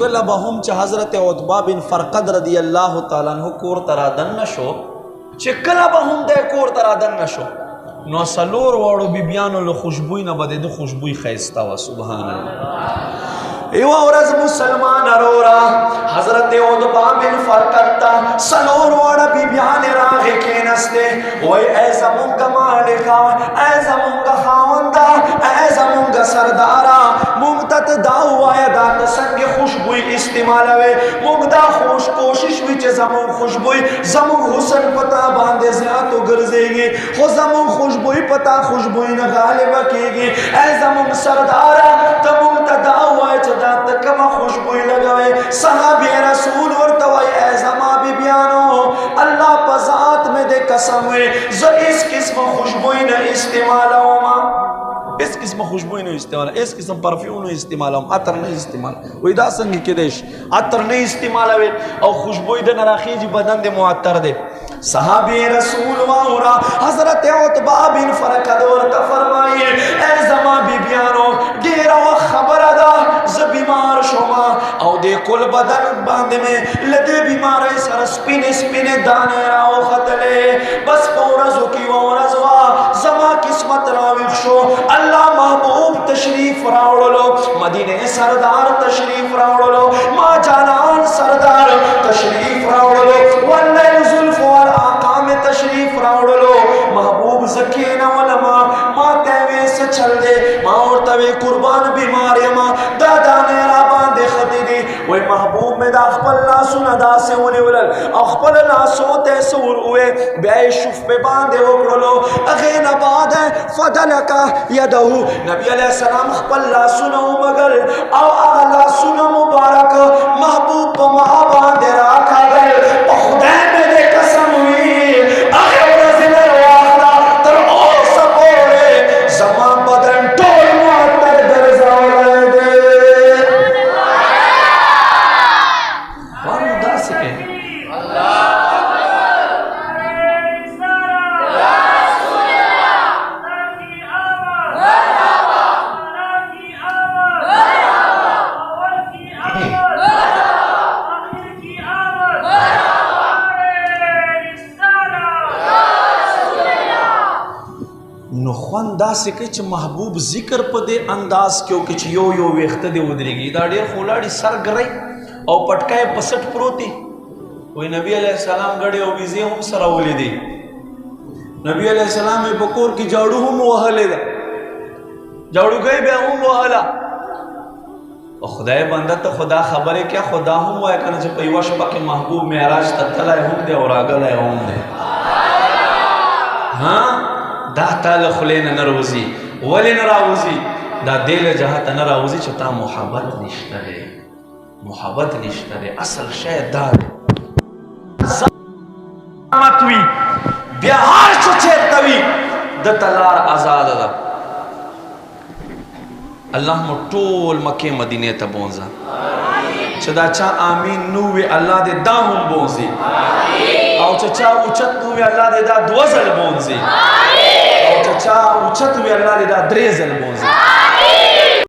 کله به هم چې حضرت عتبہ بن فرقد رضی الله تعالی عنہ کور ته رادننه شو، چې کله به هم د کور ته رادننه شو نو څلور واړو بیبیانو له خوشبوی نه به د خوشبوی ښایسته وه. سبحان الله. یوه ورځ مسلمان ارورا حضرت عتبہ بن فرقد ته څلور واړه بیبیانې راغې کېنستې، وایي ای زمونږ مالکه، ای زمونږ خاونده، ای زمونږ سرداره، مونږ ته دا ووایه دا ته څنګه خوشبوی استعمالوي، مونږ دا کوشش وي چې زمونږ خوشبوی زمونږ حسن پتا باندې زیات وګرځېږي، خو زمونږ خوشبوی پتا خوشبوی نه غالبه کېږي. ای زمونږ سرداره ته مونږ ته دا ووایه چې دا ته کومه خوشبوی لګوئ. صحابي رسول ورته وایي ای زما بیبیانو، الله په ذات مې د قسم وي زه هېڅ قسمه خوشبوی نه استعمالوم، اس قسم خوشبوئی نہیں استعمال، اس قسم پرفیوم نہیں استعمال، عطر نہیں استعمال. وی دا سنگی کدیش عطر نہیں استعمال ہوئے او خوشبوئی دے نراخیجی بدن دے معطر دے. صحابی رسول واورا حضرت عتبہ بن فرقد ورطا فرمائیے اے زمان بی بیانو دیرا و خبر دا ز بیمار شما او دے کل بدن باندے میں لدے بیمار سر سپین سپین دانے راو خطلے بس پورزو کی وورزوا زمان قسمت راویخ شو. اللہ محبوب تشریف راوڑلو، مدینہ سردار تشریف راوڑلو، ماں جانان سردار تشریف راوڑلو، واللیل زلف والآقا میں تشریف راوڑلو. محبوب زکین علماء ماں تیوے سے چل دے، ماں اور توے قربان بیماری ماں دادا نیرا باندے خطی دی. وی محبوب میں دا اخبر ناسو ندا سے ہونے ولل اخبر ناسو تے سور ہوئے بے شف پہ باندے وکرلو. اغین بعد فدلکا یدہو نبی علیہ السلام اخبر ناسو مگر او اغلا سنو مبارک محبوب پا ماں باندے راکا گئے. خدا میں دے قسم ہوئی اخبر رزنر واخلا تر او سپورے زمان بدن ٹول معطر درزا لے دے. وانو دا سکے نو خوان دا سکے چھ محبوب ذکر پا دے انداز کیوں کہ چھ یو یو ویخت دے ادرگی دا دیر خولاڑی سر گرائی او پٹکائے پسٹ پروتی. وی نبی علیہ السلام گڑے او ویزے ہم سراولی دی. نبی علیہ السلام بکور کی جاڑو ہم وحلے دا جاڑو گئی بے ہم وحلا. خدای بندہ تو خدا خبرے کیا خدا ہم وائے کنا چھ پیوش پا کہ محبوب معراج تتلائے ہم دے اور آگلائے ہم دے. ہاں دا تال خلین نروزی ولی نراوزی دا دیل جہاں نراوزی چھتا محبت نشترے، محبت نشترے. اصل شاید دا زمتوی بیہار چو چیرتوی دا تلار آزاد دا. اللہ مو ٹول مکہ مدینہ تا بونزا چدا چا آمین نووی اللہ دے دا ہم بونزی او چا اوچت نووی اللہ دے دا دوزل بونزی او چا اوچت نووی اللہ دے دا دریزل بونزی.